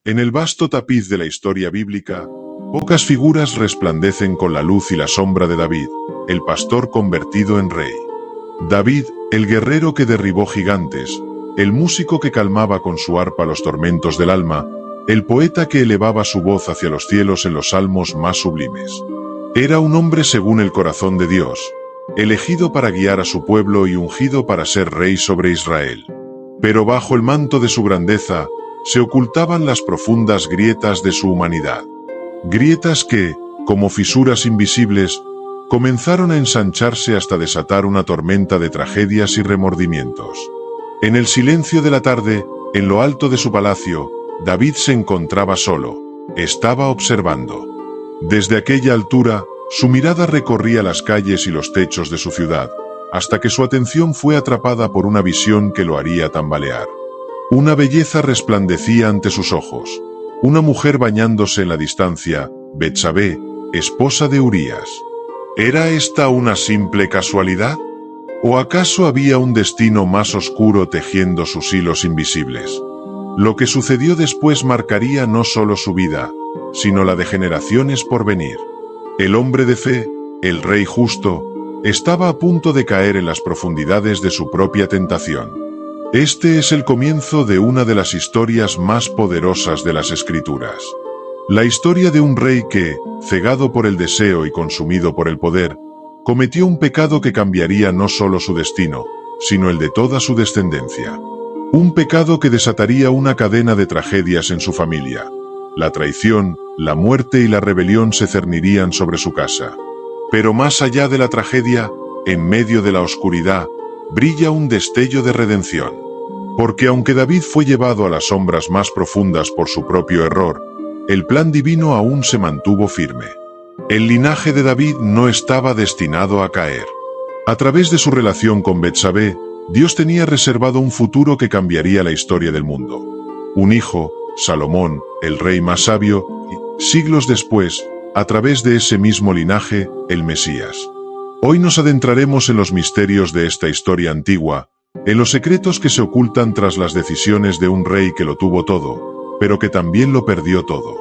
En el vasto tapiz de la historia bíblica, pocas figuras resplandecen con la luz y la sombra de David, el pastor convertido en rey. David, el guerrero que derribó gigantes, el músico que calmaba con su arpa los tormentos del alma, el poeta que elevaba su voz hacia los cielos en los salmos más sublimes. Era un hombre según el corazón de Dios, elegido para guiar a su pueblo y ungido para ser rey sobre Israel. Pero bajo el manto de su grandeza, se ocultaban las profundas grietas de su humanidad. Grietas que, como fisuras invisibles, comenzaron a ensancharse hasta desatar una tormenta de tragedias y remordimientos. En el silencio de la tarde, en lo alto de su palacio, David se encontraba solo, estaba observando. Desde aquella altura, su mirada recorría las calles y los techos de su ciudad, hasta que su atención fue atrapada por una visión que lo haría tambalear. Una belleza resplandecía ante sus ojos. Una mujer bañándose en la distancia, Betsabé, esposa de Urías. ¿Era esta una simple casualidad? ¿O acaso había un destino más oscuro tejiendo sus hilos invisibles? Lo que sucedió después marcaría no solo su vida, sino la de generaciones por venir. El hombre de fe, el rey justo, estaba a punto de caer en las profundidades de su propia tentación. Este es el comienzo de una de las historias más poderosas de las Escrituras. La historia de un rey que, cegado por el deseo y consumido por el poder, cometió un pecado que cambiaría no solo su destino, sino el de toda su descendencia. Un pecado que desataría una cadena de tragedias en su familia. La traición, la muerte y la rebelión se cernirían sobre su casa. Pero más allá de la tragedia, en medio de la oscuridad, brilla un destello de redención. Porque aunque David fue llevado a las sombras más profundas por su propio error, el plan divino aún se mantuvo firme. El linaje de David no estaba destinado a caer. A través de su relación con Betsabé, Dios tenía reservado un futuro que cambiaría la historia del mundo. Un hijo, Salomón, el rey más sabio, y, siglos después, a través de ese mismo linaje, el Mesías. Hoy nos adentraremos en los misterios de esta historia antigua, en los secretos que se ocultan tras las decisiones de un rey que lo tuvo todo, pero que también lo perdió todo.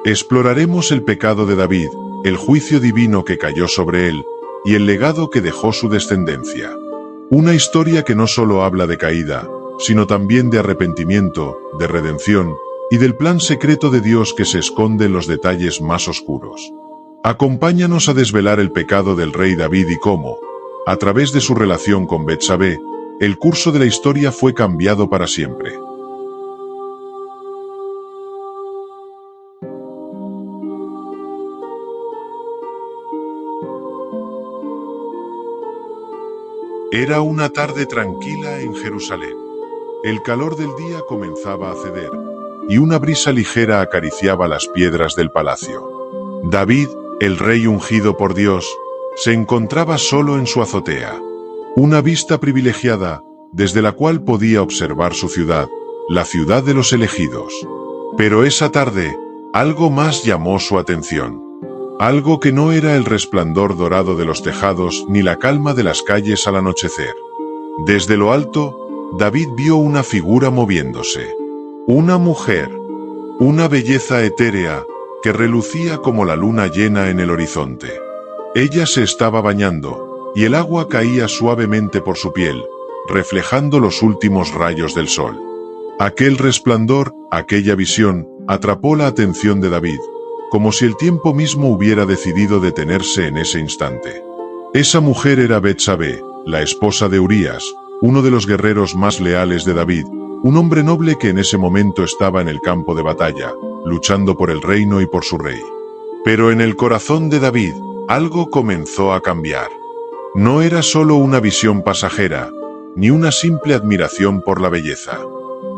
Exploraremos el pecado de David, el juicio divino que cayó sobre él, y el legado que dejó su descendencia. Una historia que no solo habla de caída, sino también de arrepentimiento, de redención, y del plan secreto de Dios que se esconde en los detalles más oscuros. Acompáñanos a desvelar el pecado del rey David y cómo, a través de su relación con Betsabé, el curso de la historia fue cambiado para siempre. Era una tarde tranquila en Jerusalén. El calor del día comenzaba a ceder, y una brisa ligera acariciaba las piedras del palacio. David, el rey ungido por Dios, se encontraba solo en su azotea. Una vista privilegiada, desde la cual podía observar su ciudad, la ciudad de los elegidos. Pero esa tarde, algo más llamó su atención. Algo que no era el resplandor dorado de los tejados ni la calma de las calles al anochecer. Desde lo alto, David vio una figura moviéndose. Una mujer. Una belleza etérea, que relucía como la luna llena en el horizonte. Ella se estaba bañando, y el agua caía suavemente por su piel, reflejando los últimos rayos del sol. Aquel resplandor, aquella visión, atrapó la atención de David, como si el tiempo mismo hubiera decidido detenerse en ese instante. Esa mujer era Betsabé, la esposa de Urías, uno de los guerreros más leales de David, un hombre noble que en ese momento estaba en el campo de batalla, luchando por el reino y por su rey. Pero en el corazón de David, algo comenzó a cambiar. No era solo una visión pasajera, ni una simple admiración por la belleza.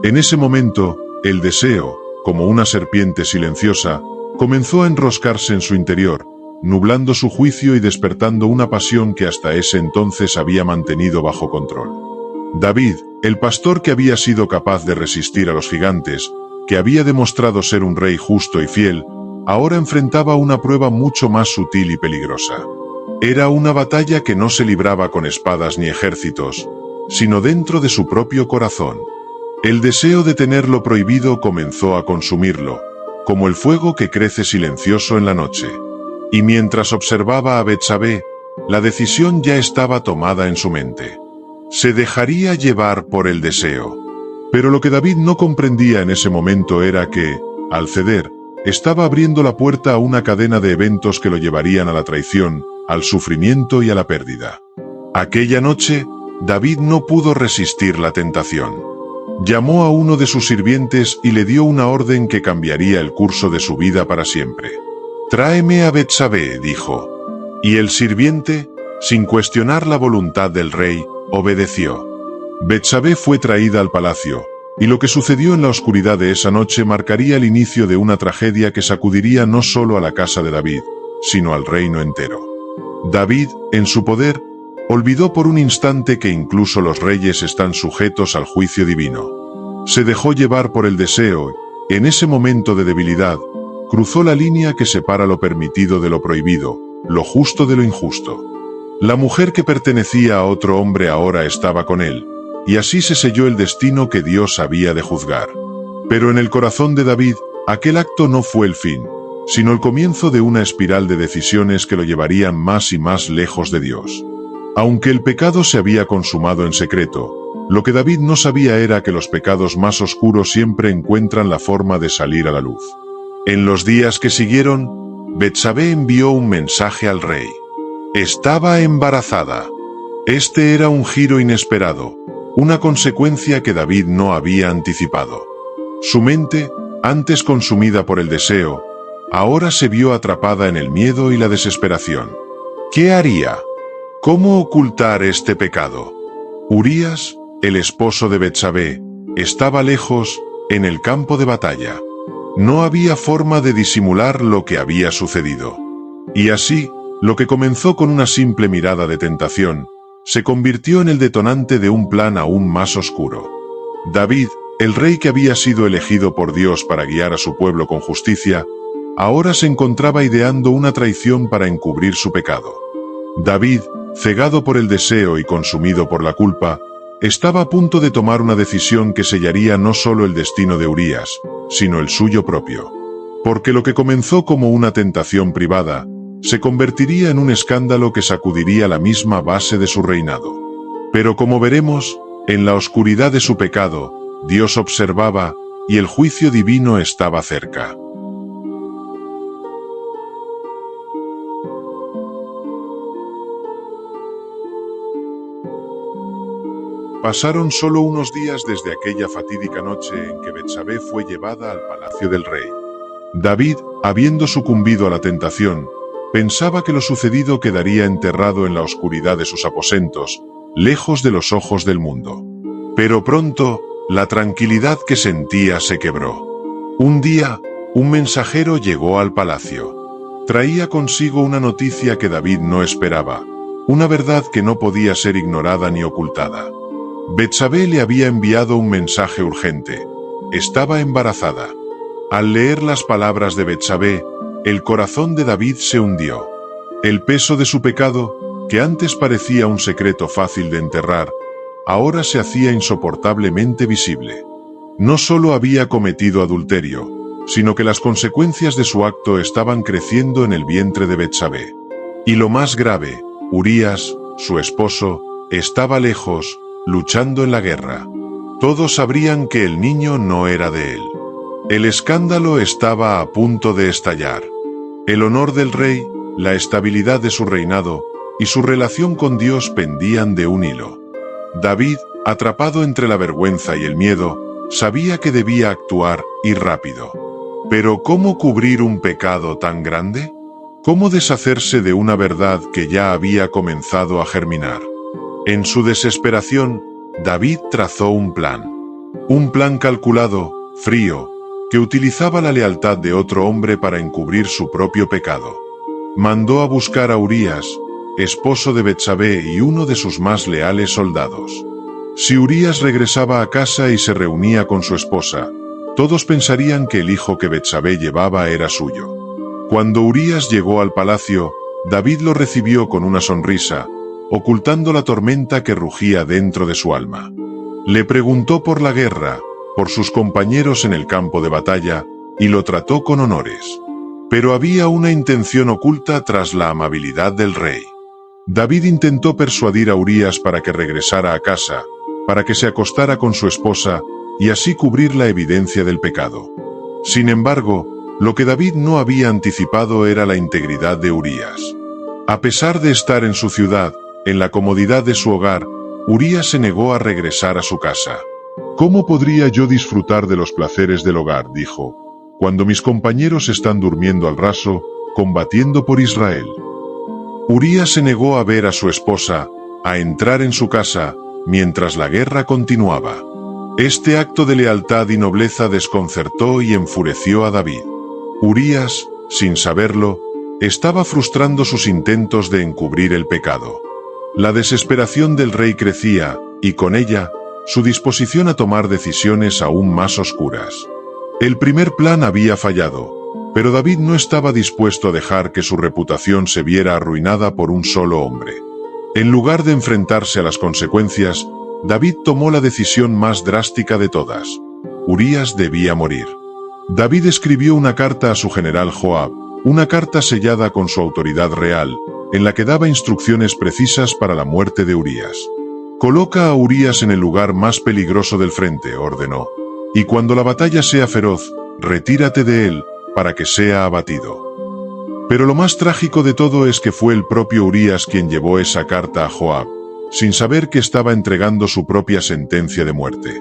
En ese momento, el deseo, como una serpiente silenciosa, comenzó a enroscarse en su interior, nublando su juicio y despertando una pasión que hasta ese entonces había mantenido bajo control. David, el pastor que había sido capaz de resistir a los gigantes, que había demostrado ser un rey justo y fiel, ahora enfrentaba una prueba mucho más sutil y peligrosa. Era una batalla que no se libraba con espadas ni ejércitos, sino dentro de su propio corazón. El deseo de tener lo prohibido comenzó a consumirlo, como el fuego que crece silencioso en la noche. Y mientras observaba a Betsabé, la decisión ya estaba tomada en su mente. Se dejaría llevar por el deseo. Pero lo que David no comprendía en ese momento era que, al ceder, estaba abriendo la puerta a una cadena de eventos que lo llevarían a la traición, al sufrimiento y a la pérdida. Aquella noche, David no pudo resistir la tentación. Llamó a uno de sus sirvientes y le dio una orden que cambiaría el curso de su vida para siempre. «Tráeme a Betsabé», dijo. Y el sirviente, sin cuestionar la voluntad del rey, obedeció. Betsabé fue traída al palacio, y lo que sucedió en la oscuridad de esa noche marcaría el inicio de una tragedia que sacudiría no solo a la casa de David, sino al reino entero. David, en su poder, olvidó por un instante que incluso los reyes están sujetos al juicio divino. Se dejó llevar por el deseo, y, en ese momento de debilidad, cruzó la línea que separa lo permitido de lo prohibido, lo justo de lo injusto. La mujer que pertenecía a otro hombre ahora estaba con él, y así se selló el destino que Dios había de juzgar. Pero en el corazón de David, aquel acto no fue el fin, sino el comienzo de una espiral de decisiones que lo llevarían más y más lejos de Dios. Aunque el pecado se había consumado en secreto, lo que David no sabía era que los pecados más oscuros siempre encuentran la forma de salir a la luz. En los días que siguieron, Betsabé envió un mensaje al rey. Estaba embarazada. Este era un giro inesperado, una consecuencia que David no había anticipado. Su mente, antes consumida por el deseo, ahora se vio atrapada en el miedo y la desesperación. ¿Qué haría? ¿Cómo ocultar este pecado? Urías, el esposo de Betsabé, estaba lejos, en el campo de batalla. No había forma de disimular lo que había sucedido. Y así, lo que comenzó con una simple mirada de tentación, se convirtió en el detonante de un plan aún más oscuro. David, el rey que había sido elegido por Dios para guiar a su pueblo con justicia, ahora se encontraba ideando una traición para encubrir su pecado. David, cegado por el deseo y consumido por la culpa, estaba a punto de tomar una decisión que sellaría no solo el destino de Urías, sino el suyo propio. Porque lo que comenzó como una tentación privada, se convertiría en un escándalo que sacudiría la misma base de su reinado. Pero como veremos, en la oscuridad de su pecado, Dios observaba, y el juicio divino estaba cerca. Pasaron solo unos días desde aquella fatídica noche en que Betsabé fue llevada al palacio del rey. David, habiendo sucumbido a la tentación, pensaba que lo sucedido quedaría enterrado en la oscuridad de sus aposentos, lejos de los ojos del mundo. Pero pronto, la tranquilidad que sentía se quebró. Un día, un mensajero llegó al palacio. Traía consigo una noticia que David no esperaba, una verdad que no podía ser ignorada ni ocultada. Betsabé le había enviado un mensaje urgente. Estaba embarazada. Al leer las palabras de Betsabé, el corazón de David se hundió. El peso de su pecado, que antes parecía un secreto fácil de enterrar, ahora se hacía insoportablemente visible. No solo había cometido adulterio, sino que las consecuencias de su acto estaban creciendo en el vientre de Betsabé. Y lo más grave, Urías, su esposo, estaba lejos, luchando en la guerra. Todos sabrían que el niño no era de él. El escándalo estaba a punto de estallar. El honor del rey, la estabilidad de su reinado y su relación con Dios pendían de un hilo. David, atrapado entre la vergüenza y el miedo, sabía que debía actuar y rápido. Pero ¿cómo cubrir un pecado tan grande? ¿Cómo deshacerse de una verdad que ya había comenzado a germinar? En su desesperación, David trazó un plan calculado, frío, que utilizaba la lealtad de otro hombre para encubrir su propio pecado. Mandó a buscar a Urías, esposo de Betsabé y uno de sus más leales soldados. Si Urías regresaba a casa y se reunía con su esposa, todos pensarían que el hijo que Betsabé llevaba era suyo. Cuando Urías llegó al palacio, David lo recibió con una sonrisa, ocultando la tormenta que rugía dentro de su alma. Le preguntó por la guerra, por sus compañeros en el campo de batalla y lo trató con honores. Pero había una intención oculta tras la amabilidad del rey. David intentó persuadir a Urías para que regresara a casa, para que se acostara con su esposa y así cubrir la evidencia del pecado. Sin embargo, lo que David no había anticipado era la integridad de Urías. A pesar de estar en su ciudad, en la comodidad de su hogar, Urías se negó a regresar a su casa. «¿Cómo podría yo disfrutar de los placeres del hogar?», dijo, «cuando mis compañeros están durmiendo al raso, combatiendo por Israel». Urías se negó a ver a su esposa, a entrar en su casa, mientras la guerra continuaba. Este acto de lealtad y nobleza desconcertó y enfureció a David. Urías, sin saberlo, estaba frustrando sus intentos de encubrir el pecado. La desesperación del rey crecía, y con ella, su disposición a tomar decisiones aún más oscuras. El primer plan había fallado, pero David no estaba dispuesto a dejar que su reputación se viera arruinada por un solo hombre. En lugar de enfrentarse a las consecuencias, David tomó la decisión más drástica de todas. Urías debía morir. David escribió una carta a su general Joab, una carta sellada con su autoridad real, en la que daba instrucciones precisas para la muerte de Urías. «Coloca a Urías en el lugar más peligroso del frente», ordenó, «y cuando la batalla sea feroz, retírate de él, para que sea abatido». Pero lo más trágico de todo es que fue el propio Urías quien llevó esa carta a Joab, sin saber que estaba entregando su propia sentencia de muerte.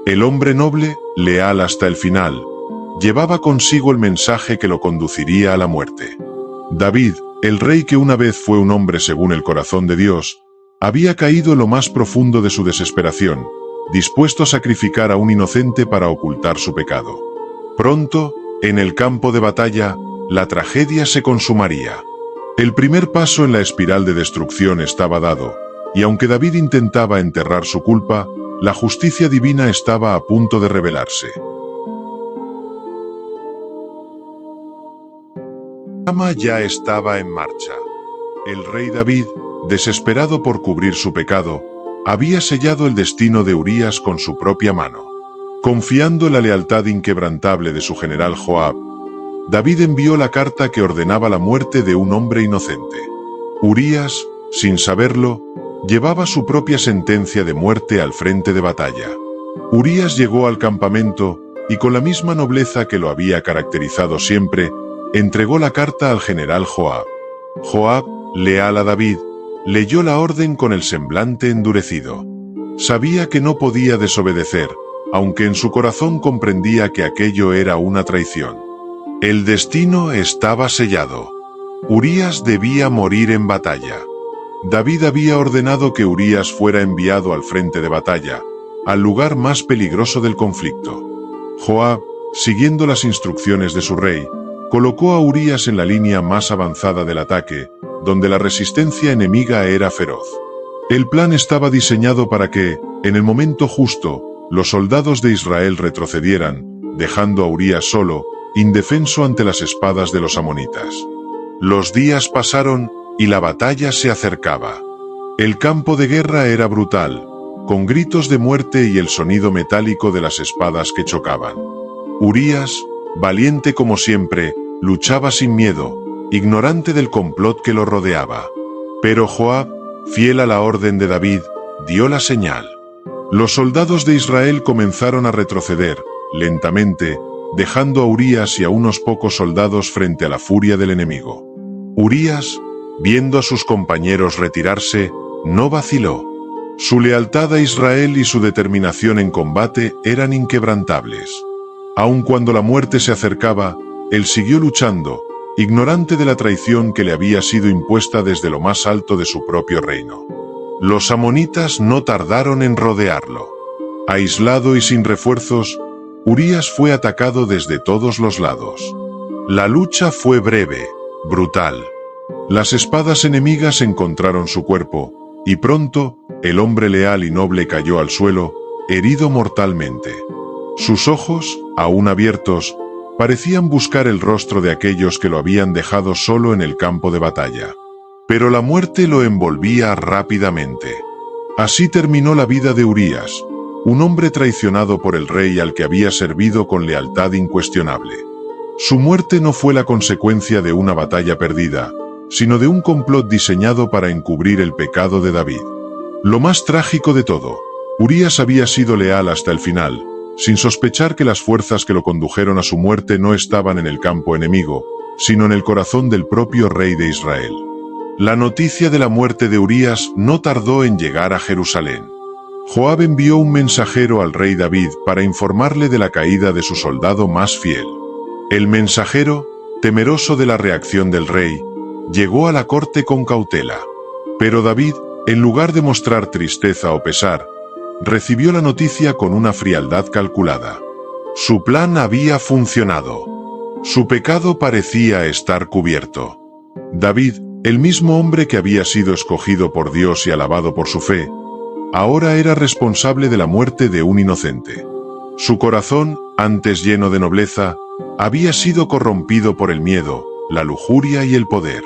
El hombre noble, leal hasta el final, llevaba consigo el mensaje que lo conduciría a la muerte. David, el rey que una vez fue un hombre según el corazón de Dios, había caído en lo más profundo de su desesperación, dispuesto a sacrificar a un inocente para ocultar su pecado. Pronto, en el campo de batalla, la tragedia se consumaría. El primer paso en la espiral de destrucción estaba dado, y aunque David intentaba enterrar su culpa, la justicia divina estaba a punto de revelarse. La trama ya estaba en marcha. El rey David, desesperado por cubrir su pecado, había sellado el destino de Urías con su propia mano. Confiando en la lealtad inquebrantable de su general Joab, David envió la carta que ordenaba la muerte de un hombre inocente. Urías, sin saberlo, llevaba su propia sentencia de muerte al frente de batalla. Urías llegó al campamento y con la misma nobleza que lo había caracterizado siempre, entregó la carta al general Joab. Joab, leal a David, leyó la orden con el semblante endurecido. Sabía que no podía desobedecer, aunque en su corazón comprendía que aquello era una traición. El destino estaba sellado. Urías debía morir en batalla. David había ordenado que Urías fuera enviado al frente de batalla, al lugar más peligroso del conflicto. Joab, siguiendo las instrucciones de su rey, colocó a Urías en la línea más avanzada del ataque, donde la resistencia enemiga era feroz. El plan estaba diseñado para que, en el momento justo, los soldados de Israel retrocedieran, dejando a Urías solo, indefenso ante las espadas de los amonitas. Los días pasaron y la batalla se acercaba. El campo de guerra era brutal, con gritos de muerte y el sonido metálico de las espadas que chocaban. Urías, valiente como siempre, luchaba sin miedo, ignorante del complot que lo rodeaba. Pero Joab, fiel a la orden de David, dio la señal. Los soldados de Israel comenzaron a retroceder, lentamente, dejando a Urías y a unos pocos soldados frente a la furia del enemigo. Urías, viendo a sus compañeros retirarse, no vaciló. Su lealtad a Israel y su determinación en combate eran inquebrantables. Aun cuando la muerte se acercaba, él siguió luchando, ignorante de la traición que le había sido impuesta desde lo más alto de su propio reino. Los amonitas no tardaron en rodearlo. Aislado y sin refuerzos, Urías fue atacado desde todos los lados. La lucha fue breve, brutal. Las espadas enemigas encontraron su cuerpo, y pronto, el hombre leal y noble cayó al suelo, herido mortalmente. Sus ojos, aún abiertos, parecían buscar el rostro de aquellos que lo habían dejado solo en el campo de batalla. Pero la muerte lo envolvía rápidamente. Así terminó la vida de Urías, un hombre traicionado por el rey al que había servido con lealtad incuestionable. Su muerte no fue la consecuencia de una batalla perdida, sino de un complot diseñado para encubrir el pecado de David. Lo más trágico de todo, Urías había sido leal hasta el final, sin sospechar que las fuerzas que lo condujeron a su muerte no estaban en el campo enemigo, sino en el corazón del propio rey de Israel. La noticia de la muerte de Urías no tardó en llegar a Jerusalén. Joab envió un mensajero al rey David para informarle de la caída de su soldado más fiel. El mensajero, temeroso de la reacción del rey, llegó a la corte con cautela. Pero David, en lugar de mostrar tristeza o pesar, recibió la noticia con una frialdad calculada. Su plan había funcionado. Su pecado parecía estar cubierto. David, el mismo hombre que había sido escogido por Dios y alabado por su fe, ahora era responsable de la muerte de un inocente. Su corazón, antes lleno de nobleza, había sido corrompido por el miedo, la lujuria y el poder.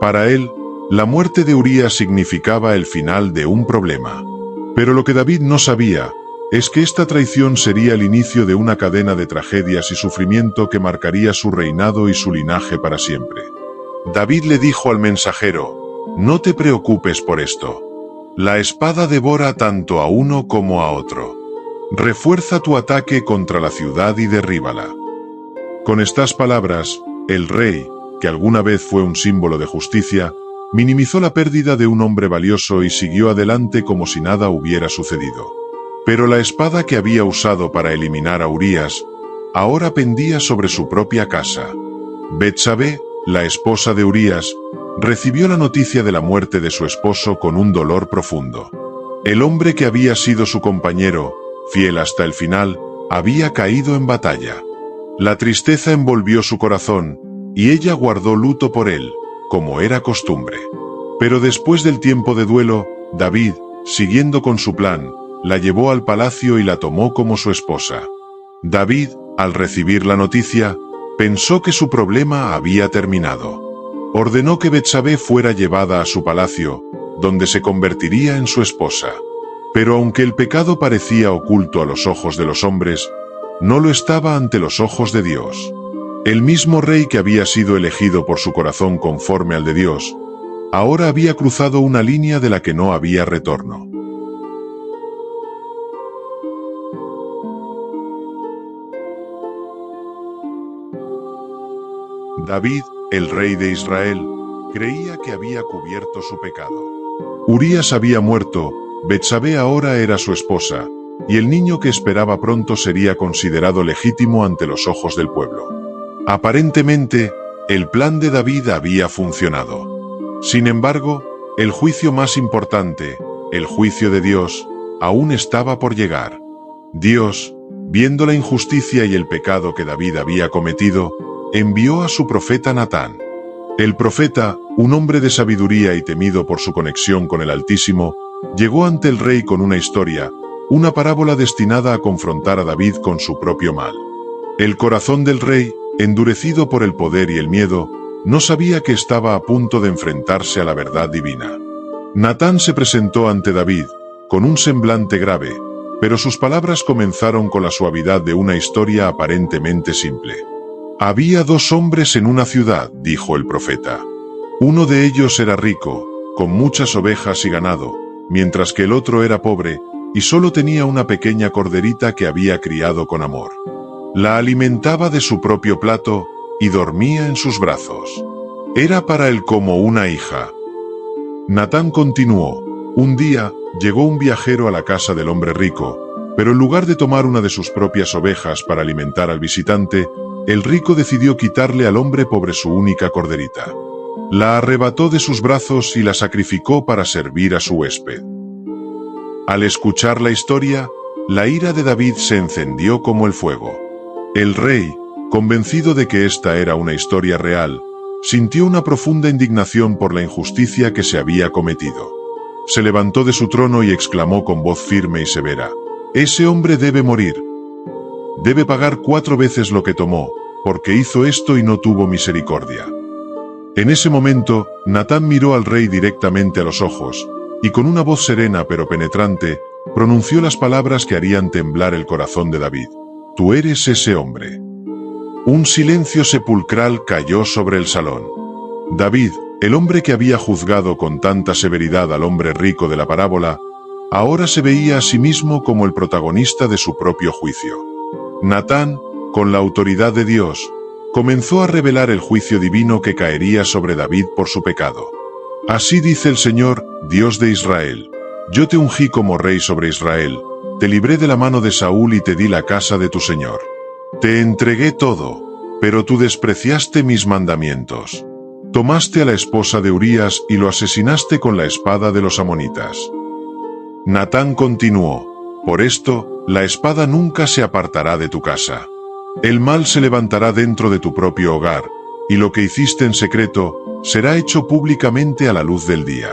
Para él, la muerte de Urías significaba el final de un problema. Pero lo que David no sabía es que esta traición sería el inicio de una cadena de tragedias y sufrimiento que marcaría su reinado y su linaje para siempre. David le dijo al mensajero: «No te preocupes por esto. La espada devora tanto a uno como a otro. Refuerza tu ataque contra la ciudad y derríbala». Con estas palabras, el rey, que alguna vez fue un símbolo de justicia, minimizó la pérdida de un hombre valioso y siguió adelante como si nada hubiera sucedido. Pero la espada que había usado para eliminar a Urías, ahora pendía sobre su propia casa. Betsabé, la esposa de Urías, recibió la noticia de la muerte de su esposo con un dolor profundo. El hombre que había sido su compañero, fiel hasta el final, había caído en batalla. La tristeza envolvió su corazón, y ella guardó luto por él, como era costumbre. Pero después del tiempo de duelo, David, siguiendo con su plan, la llevó al palacio y la tomó como su esposa. David, al recibir la noticia, pensó que su problema había terminado. Ordenó que Betsabé fuera llevada a su palacio, donde se convertiría en su esposa. Pero aunque el pecado parecía oculto a los ojos de los hombres, no lo estaba ante los ojos de Dios. El mismo rey que había sido elegido por su corazón conforme al de Dios, ahora había cruzado una línea de la que no había retorno. David, el rey de Israel, creía que había cubierto su pecado. Urías había muerto, Betsabé ahora era su esposa, y el niño que esperaba pronto sería considerado legítimo ante los ojos del pueblo. Aparentemente, el plan de David había funcionado. Sin embargo, el juicio más importante, el juicio de Dios, aún estaba por llegar. Dios, viendo la injusticia y el pecado que David había cometido, envió a su profeta Natán. El profeta, un hombre de sabiduría y temido por su conexión con el Altísimo, llegó ante el rey con una historia, una parábola destinada a confrontar a David con su propio mal. El corazón del rey, endurecido por el poder y el miedo, no sabía que estaba a punto de enfrentarse a la verdad divina. Natán se presentó ante David, con un semblante grave, pero sus palabras comenzaron con la suavidad de una historia aparentemente simple. Había dos hombres en una ciudad, dijo el profeta. Uno de ellos era rico, con muchas ovejas y ganado, mientras que el otro era pobre, y solo tenía una pequeña corderita que había criado con amor. La alimentaba de su propio plato, y dormía en sus brazos. Era para él como una hija. Natán continuó: un día, llegó un viajero a la casa del hombre rico, pero en lugar de tomar una de sus propias ovejas para alimentar al visitante, el rico decidió quitarle al hombre pobre su única corderita. La arrebató de sus brazos y la sacrificó para servir a su huésped. Al escuchar la historia, la ira de David se encendió como el fuego. El rey, convencido de que esta era una historia real, sintió una profunda indignación por la injusticia que se había cometido. Se levantó de su trono y exclamó con voz firme y severa: «Ese hombre debe morir. Debe pagar 4 veces lo que tomó, porque hizo esto y no tuvo misericordia». En ese momento, Natán miró al rey directamente a los ojos, y con una voz serena pero penetrante, pronunció las palabras que harían temblar el corazón de David. Tú eres ese hombre. Un silencio sepulcral cayó sobre el salón. David, el hombre que había juzgado con tanta severidad al hombre rico de la parábola, ahora se veía a sí mismo como el protagonista de su propio juicio. Natán, con la autoridad de Dios, comenzó a revelar el juicio divino que caería sobre David por su pecado. Así dice el Señor, Dios de Israel: yo te ungí como rey sobre Israel, te libré de la mano de Saúl y te di la casa de tu Señor. Te entregué todo, pero tú despreciaste mis mandamientos. Tomaste a la esposa de Urías y lo asesinaste con la espada de los amonitas. Natán continuó: por esto, la espada nunca se apartará de tu casa. El mal se levantará dentro de tu propio hogar, y lo que hiciste en secreto será hecho públicamente a la luz del día.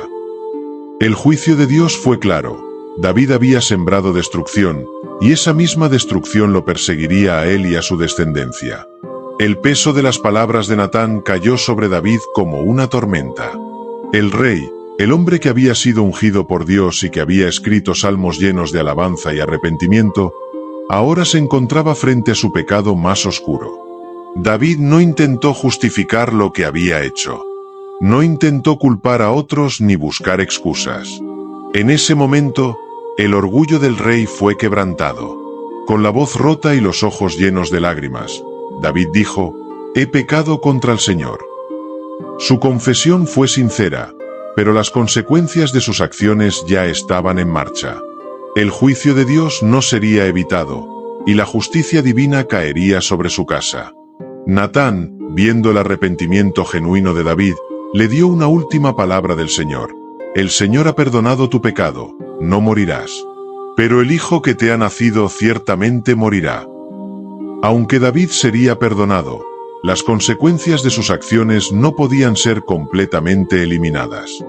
El juicio de Dios fue claro. David había sembrado destrucción, y esa misma destrucción lo perseguiría a él y a su descendencia. El peso de las palabras de Natán cayó sobre David como una tormenta. El rey, el hombre que había sido ungido por Dios y que había escrito salmos llenos de alabanza y arrepentimiento, ahora se encontraba frente a su pecado más oscuro. David no intentó justificar lo que había hecho. No intentó culpar a otros ni buscar excusas. En ese momento, el orgullo del rey fue quebrantado. Con la voz rota y los ojos llenos de lágrimas, David dijo: he pecado contra el Señor. Su confesión fue sincera, pero las consecuencias de sus acciones ya estaban en marcha. El juicio de Dios no sería evitado, y la justicia divina caería sobre su casa. Natán, viendo el arrepentimiento genuino de David, le dio una última palabra del Señor: el Señor ha perdonado tu pecado, no morirás. Pero el hijo que te ha nacido ciertamente morirá. Aunque David sería perdonado, las consecuencias de sus acciones no podían ser completamente eliminadas.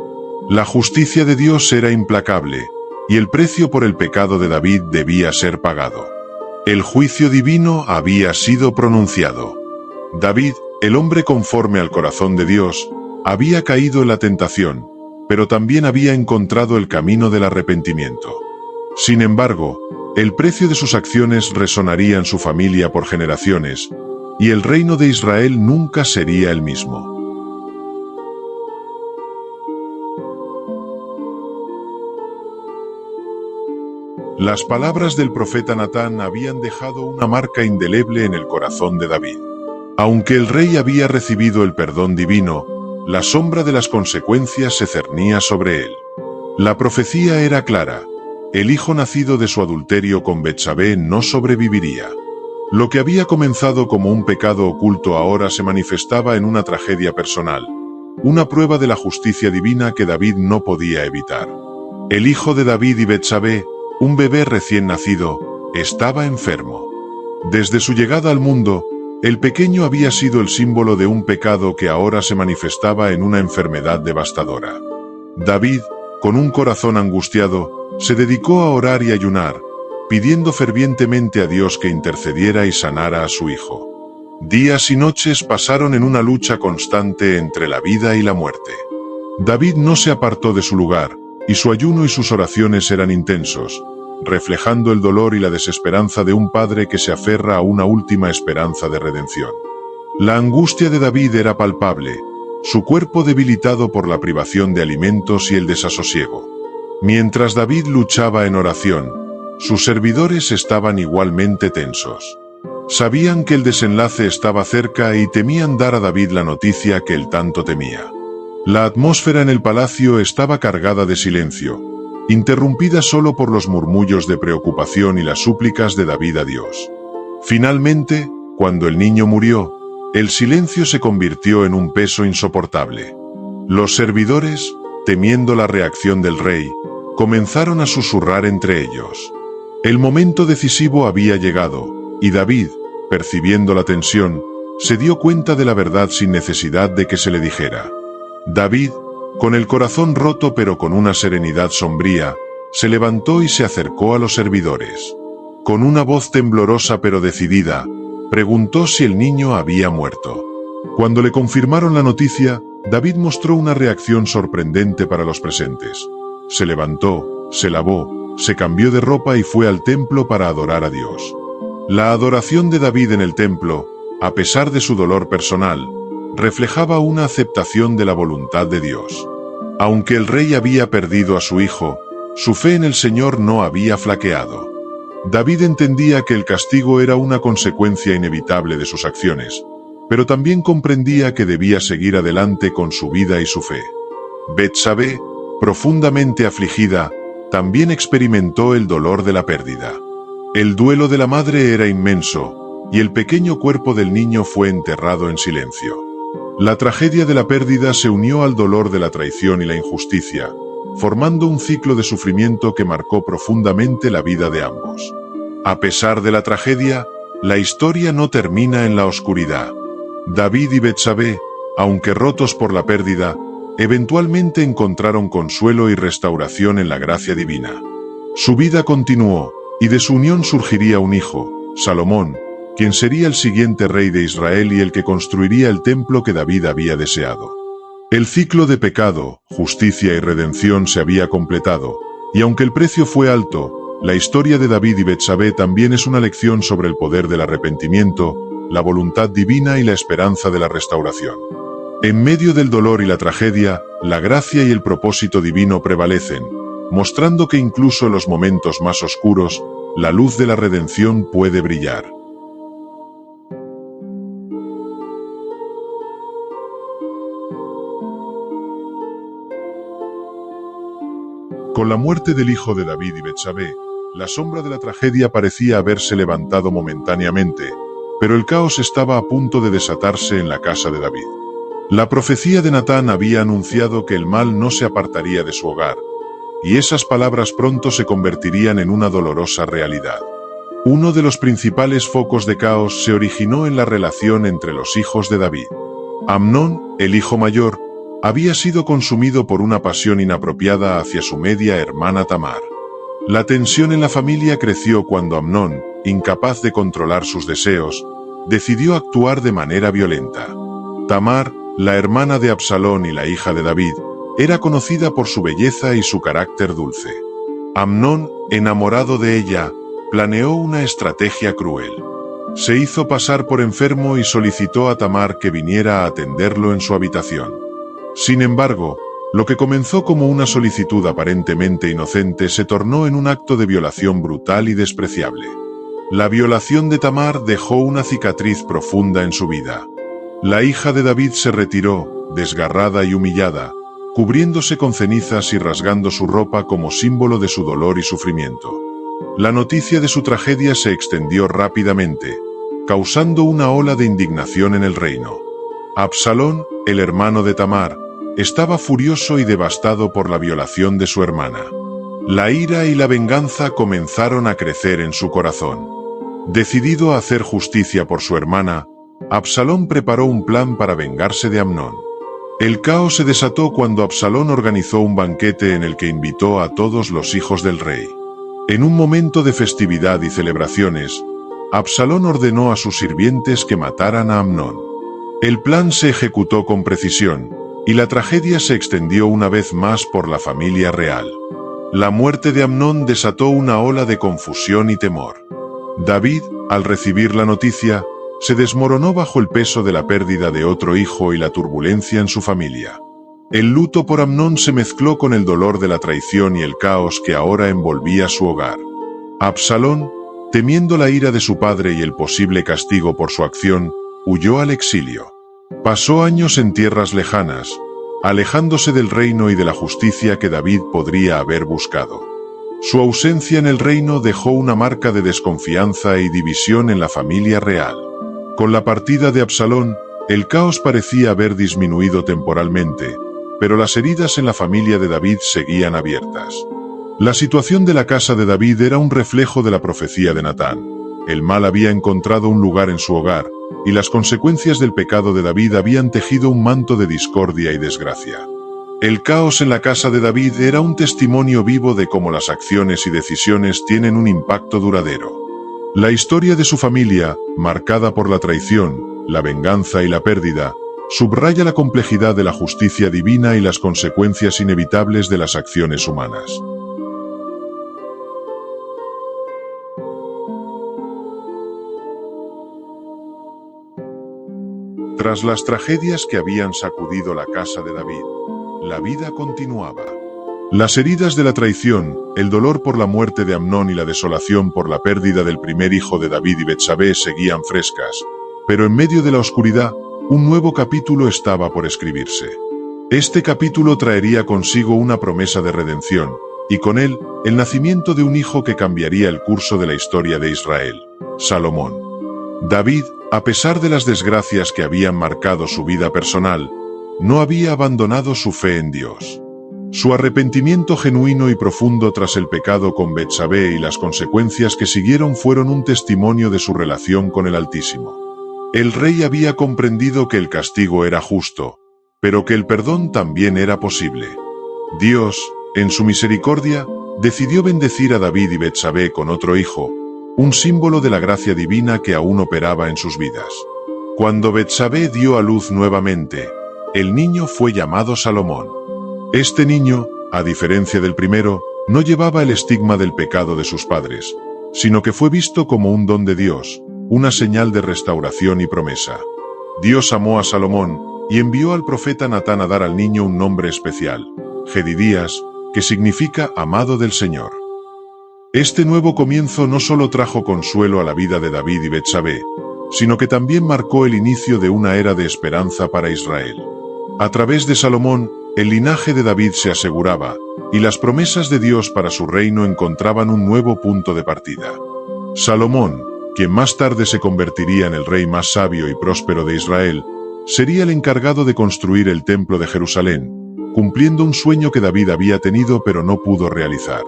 La justicia de Dios era implacable, y el precio por el pecado de David debía ser pagado. El juicio divino había sido pronunciado. David, el hombre conforme al corazón de Dios, había caído en la tentación, pero también había encontrado el camino del arrepentimiento. Sin embargo, el precio de sus acciones resonaría en su familia por generaciones, y el reino de Israel nunca sería el mismo. Las palabras del profeta Natán habían dejado una marca indeleble en el corazón de David. Aunque el rey había recibido el perdón divino, la sombra de las consecuencias se cernía sobre él. La profecía era clara: el hijo nacido de su adulterio con Betsabé no sobreviviría. Lo que había comenzado como un pecado oculto ahora se manifestaba en una tragedia personal, una prueba de la justicia divina que David no podía evitar. El hijo de David y Betsabé, un bebé recién nacido, estaba enfermo. Desde su llegada al mundo, el pequeño había sido el símbolo de un pecado que ahora se manifestaba en una enfermedad devastadora. David, con un corazón angustiado, se dedicó a orar y ayunar, pidiendo fervientemente a Dios que intercediera y sanara a su hijo. Días y noches pasaron en una lucha constante entre la vida y la muerte. David no se apartó de su lugar, y su ayuno y sus oraciones eran intensos, reflejando el dolor y la desesperanza de un padre que se aferra a una última esperanza de redención. La angustia de David era palpable, su cuerpo debilitado por la privación de alimentos y el desasosiego. Mientras David luchaba en oración, sus servidores estaban igualmente tensos. Sabían que el desenlace estaba cerca y temían dar a David la noticia que él tanto temía. La atmósfera en el palacio estaba cargada de silencio, interrumpida solo por los murmullos de preocupación y las súplicas de David a Dios. Finalmente, cuando el niño murió, el silencio se convirtió en un peso insoportable. Los servidores, temiendo la reacción del rey, comenzaron a susurrar entre ellos. El momento decisivo había llegado, y David, percibiendo la tensión, se dio cuenta de la verdad sin necesidad de que se le dijera. David, con el corazón roto pero con una serenidad sombría, se levantó y se acercó a los servidores. Con una voz temblorosa pero decidida, preguntó si el niño había muerto. Cuando le confirmaron la noticia, David mostró una reacción sorprendente para los presentes. Se levantó, se lavó, se cambió de ropa y fue al templo para adorar a Dios. La adoración de David en el templo, a pesar de su dolor personal, reflejaba una aceptación de la voluntad de Dios. Aunque el rey había perdido a su hijo, su fe en el Señor no había flaqueado. David entendía que el castigo era una consecuencia inevitable de sus acciones, pero también comprendía que debía seguir adelante con su vida y su fe. Betsabé, profundamente afligida, también experimentó el dolor de la pérdida. El duelo de la madre era inmenso, y el pequeño cuerpo del niño fue enterrado en silencio. La tragedia de la pérdida se unió al dolor de la traición y la injusticia, formando un ciclo de sufrimiento que marcó profundamente la vida de ambos. A pesar de la tragedia, la historia no termina en la oscuridad. David y Betsabé, aunque rotos por la pérdida, eventualmente encontraron consuelo y restauración en la gracia divina. Su vida continuó, y de su unión surgiría un hijo, Salomón, quien sería el siguiente rey de Israel y el que construiría el templo que David había deseado. El ciclo de pecado, justicia y redención se había completado, y aunque el precio fue alto, la historia de David y Betsabé también es una lección sobre el poder del arrepentimiento, la voluntad divina y la esperanza de la restauración. En medio del dolor y la tragedia, la gracia y el propósito divino prevalecen, mostrando que incluso en los momentos más oscuros, la luz de la redención puede brillar. Con la muerte del hijo de David y Betsabé, la sombra de la tragedia parecía haberse levantado momentáneamente, pero el caos estaba a punto de desatarse en la casa de David. La profecía de Natán había anunciado que el mal no se apartaría de su hogar, y esas palabras pronto se convertirían en una dolorosa realidad. Uno de los principales focos de caos se originó en la relación entre los hijos de David. Amnón, el hijo mayor, había sido consumido por una pasión inapropiada hacia su media hermana Tamar. La tensión en la familia creció cuando Amnón, incapaz de controlar sus deseos, decidió actuar de manera violenta. Tamar, la hermana de Absalón y la hija de David, era conocida por su belleza y su carácter dulce. Amnón, enamorado de ella, planeó una estrategia cruel. Se hizo pasar por enfermo y solicitó a Tamar que viniera a atenderlo en su habitación. Sin embargo, lo que comenzó como una solicitud aparentemente inocente se tornó en un acto de violación brutal y despreciable. La violación de Tamar dejó una cicatriz profunda en su vida. La hija de David se retiró, desgarrada y humillada, cubriéndose con cenizas y rasgando su ropa como símbolo de su dolor y sufrimiento. La noticia de su tragedia se extendió rápidamente, causando una ola de indignación en el reino. Absalón, el hermano de Tamar, estaba furioso y devastado por la violación de su hermana. La ira y la venganza comenzaron a crecer en su corazón. Decidido a hacer justicia por su hermana, Absalón preparó un plan para vengarse de Amnón. El caos se desató cuando Absalón organizó un banquete en el que invitó a todos los hijos del rey. En un momento de festividad y celebraciones, Absalón ordenó a sus sirvientes que mataran a Amnón. El plan se ejecutó con precisión, y la tragedia se extendió una vez más por la familia real. La muerte de Amnón desató una ola de confusión y temor. David, al recibir la noticia, se desmoronó bajo el peso de la pérdida de otro hijo y la turbulencia en su familia. El luto por Amnón se mezcló con el dolor de la traición y el caos que ahora envolvía su hogar. Absalón, temiendo la ira de su padre y el posible castigo por su acción, huyó al exilio. Pasó años en tierras lejanas, alejándose del reino y de la justicia que David podría haber buscado. Su ausencia en el reino dejó una marca de desconfianza y división en la familia real. Con la partida de Absalón, el caos parecía haber disminuido temporalmente, pero las heridas en la familia de David seguían abiertas. La situación de la casa de David era un reflejo de la profecía de Natán. El mal había encontrado un lugar en su hogar, y las consecuencias del pecado de David habían tejido un manto de discordia y desgracia. El caos en la casa de David era un testimonio vivo de cómo las acciones y decisiones tienen un impacto duradero. La historia de su familia, marcada por la traición, la venganza y la pérdida, subraya la complejidad de la justicia divina y las consecuencias inevitables de las acciones humanas. Tras las tragedias que habían sacudido la casa de David, la vida continuaba. Las heridas de la traición, el dolor por la muerte de Amnón y la desolación por la pérdida del primer hijo de David y Betsabé seguían frescas, pero en medio de la oscuridad, un nuevo capítulo estaba por escribirse. Este capítulo traería consigo una promesa de redención, y con él, el nacimiento de un hijo que cambiaría el curso de la historia de Israel, Salomón. David, a pesar de las desgracias que habían marcado su vida personal, no había abandonado su fe en Dios. Su arrepentimiento genuino y profundo tras el pecado con Betsabé y las consecuencias que siguieron fueron un testimonio de su relación con el Altísimo. El rey había comprendido que el castigo era justo, pero que el perdón también era posible. Dios, en su misericordia, decidió bendecir a David y Betsabé con otro hijo, un símbolo de la gracia divina que aún operaba en sus vidas. Cuando Betsabé dio a luz nuevamente, el niño fue llamado Salomón. Este niño, a diferencia del primero, no llevaba el estigma del pecado de sus padres, sino que fue visto como un don de Dios, una señal de restauración y promesa. Dios amó a Salomón y envió al profeta Natán a dar al niño un nombre especial, Jedidías, que significa amado del Señor. Este nuevo comienzo no solo trajo consuelo a la vida de David y Betsabé, sino que también marcó el inicio de una era de esperanza para Israel. A través de Salomón, el linaje de David se aseguraba, y las promesas de Dios para su reino encontraban un nuevo punto de partida. Salomón, quien más tarde se convertiría en el rey más sabio y próspero de Israel, sería el encargado de construir el templo de Jerusalén, cumpliendo un sueño que David había tenido pero no pudo realizar.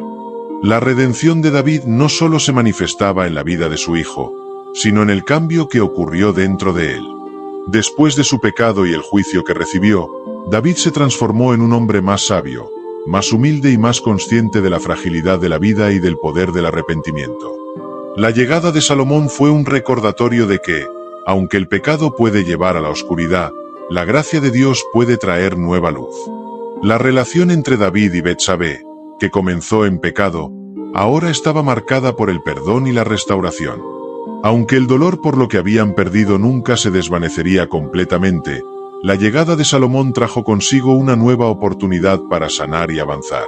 La redención de David no solo se manifestaba en la vida de su hijo, sino en el cambio que ocurrió dentro de él. Después de su pecado y el juicio que recibió, David se transformó en un hombre más sabio, más humilde y más consciente de la fragilidad de la vida y del poder del arrepentimiento. La llegada de Salomón fue un recordatorio de que, aunque el pecado puede llevar a la oscuridad, la gracia de Dios puede traer nueva luz. La relación entre David y Betsabé, que comenzó en pecado, ahora estaba marcada por el perdón y la restauración. Aunque el dolor por lo que habían perdido nunca se desvanecería completamente, la llegada de Salomón trajo consigo una nueva oportunidad para sanar y avanzar.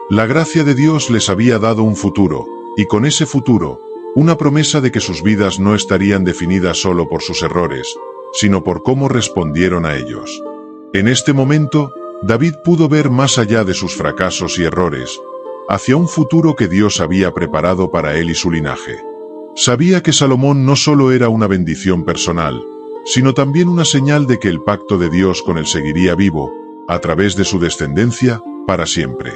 La gracia de Dios les había dado un futuro, y con ese futuro, una promesa de que sus vidas no estarían definidas solo por sus errores, sino por cómo respondieron a ellos. En este momento, David pudo ver más allá de sus fracasos y errores, hacia un futuro que Dios había preparado para él y su linaje. Sabía que Salomón no solo era una bendición personal, sino también una señal de que el pacto de Dios con él seguiría vivo, a través de su descendencia, para siempre.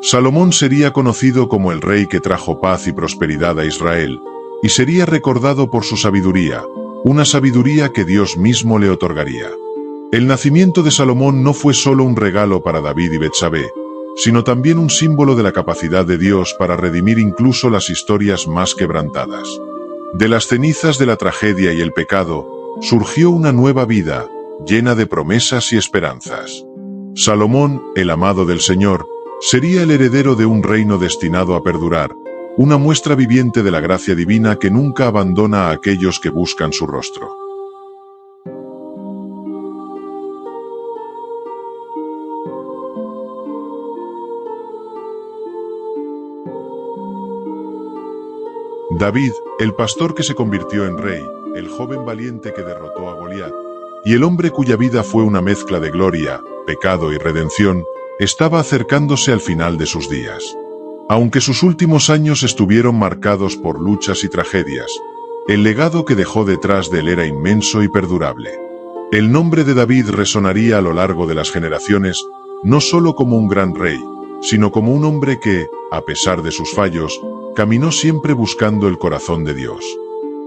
Salomón sería conocido como el rey que trajo paz y prosperidad a Israel, y sería recordado por su sabiduría, una sabiduría que Dios mismo le otorgaría. El nacimiento de Salomón no fue solo un regalo para David y Betsabé, sino también un símbolo de la capacidad de Dios para redimir incluso las historias más quebrantadas. De las cenizas de la tragedia y el pecado, surgió una nueva vida, llena de promesas y esperanzas. Salomón, el amado del Señor, sería el heredero de un reino destinado a perdurar, una muestra viviente de la gracia divina que nunca abandona a aquellos que buscan su rostro. David, el pastor que se convirtió en rey, el joven valiente que derrotó a Goliat, y el hombre cuya vida fue una mezcla de gloria, pecado y redención, estaba acercándose al final de sus días. Aunque sus últimos años estuvieron marcados por luchas y tragedias, el legado que dejó detrás de él era inmenso y perdurable. El nombre de David resonaría a lo largo de las generaciones, no solo como un gran rey, sino como un hombre que, a pesar de sus fallos, caminó siempre buscando el corazón de Dios.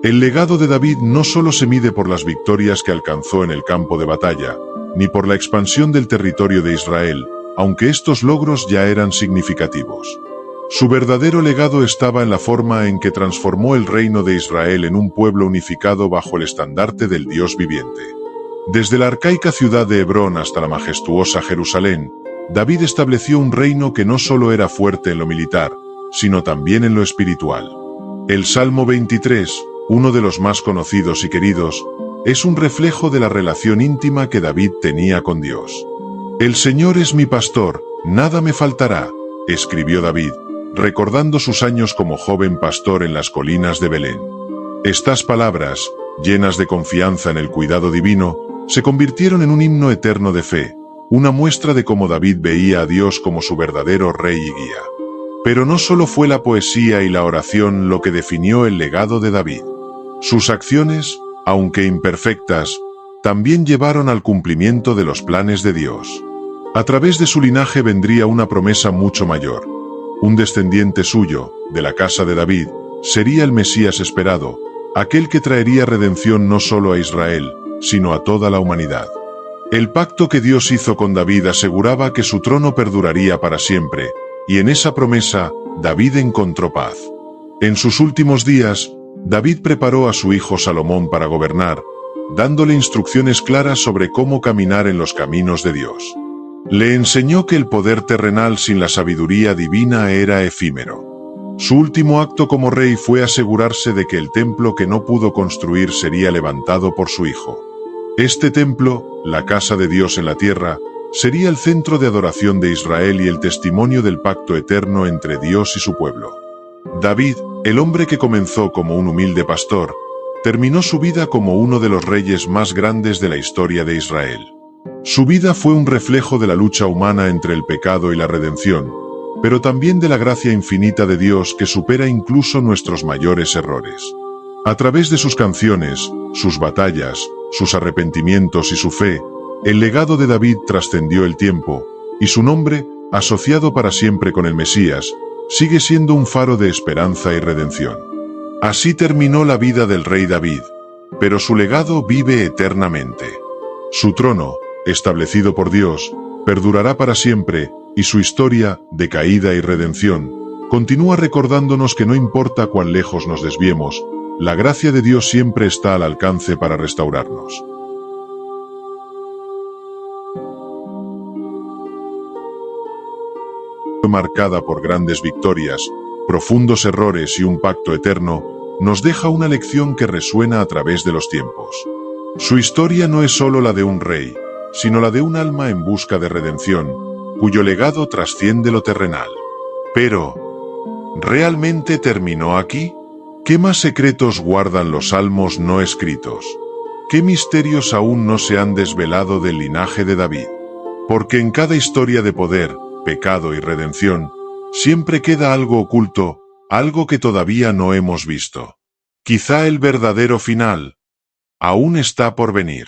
El legado de David no solo se mide por las victorias que alcanzó en el campo de batalla, ni por la expansión del territorio de Israel, aunque estos logros ya eran significativos. Su verdadero legado estaba en la forma en que transformó el reino de Israel en un pueblo unificado bajo el estandarte del Dios viviente. Desde la arcaica ciudad de Hebrón hasta la majestuosa Jerusalén, David estableció un reino que no solo era fuerte en lo militar, sino también en lo espiritual. El Salmo 23, uno de los más conocidos y queridos, es un reflejo de la relación íntima que David tenía con Dios. El Señor es mi pastor, nada me faltará, escribió David, recordando sus años como joven pastor en las colinas de Belén. Estas palabras, llenas de confianza en el cuidado divino, se convirtieron en un himno eterno de fe, una muestra de cómo David veía a Dios como su verdadero rey y guía. Pero no solo fue la poesía y la oración lo que definió el legado de David. Sus acciones, aunque imperfectas, también llevaron al cumplimiento de los planes de Dios. A través de su linaje vendría una promesa mucho mayor. Un descendiente suyo, de la casa de David, sería el Mesías esperado, aquel que traería redención no solo a Israel, sino a toda la humanidad. El pacto que Dios hizo con David aseguraba que su trono perduraría para siempre, y en esa promesa, David encontró paz. En sus últimos días, David preparó a su hijo Salomón para gobernar, dándole instrucciones claras sobre cómo caminar en los caminos de Dios. Le enseñó que el poder terrenal sin la sabiduría divina era efímero. Su último acto como rey fue asegurarse de que el templo que no pudo construir sería levantado por su hijo. Este templo, la casa de Dios en la tierra, sería el centro de adoración de Israel y el testimonio del pacto eterno entre Dios y su pueblo. David, el hombre que comenzó como un humilde pastor, terminó su vida como uno de los reyes más grandes de la historia de Israel. Su vida fue un reflejo de la lucha humana entre el pecado y la redención, pero también de la gracia infinita de Dios que supera incluso nuestros mayores errores. A través de sus canciones, sus batallas, sus arrepentimientos y su fe, el legado de David trascendió el tiempo, y su nombre, asociado para siempre con el Mesías, sigue siendo un faro de esperanza y redención. Así terminó la vida del rey David, pero su legado vive eternamente. Su trono, establecido por Dios, perdurará para siempre, y su historia, de caída y redención, continúa recordándonos que no importa cuán lejos nos desviemos, la gracia de Dios siempre está al alcance para restaurarnos. Marcada por grandes victorias, profundos errores y un pacto eterno, nos deja una lección que resuena a través de los tiempos. Su historia no es solo la de un rey, sino la de un alma en busca de redención, cuyo legado trasciende lo terrenal. Pero, ¿realmente terminó aquí? ¿Qué más secretos guardan los salmos no escritos? ¿Qué misterios aún no se han desvelado del linaje de David? Porque en cada historia de poder, pecado y redención, siempre queda algo oculto, algo que todavía no hemos visto. Quizá el verdadero final aún está por venir.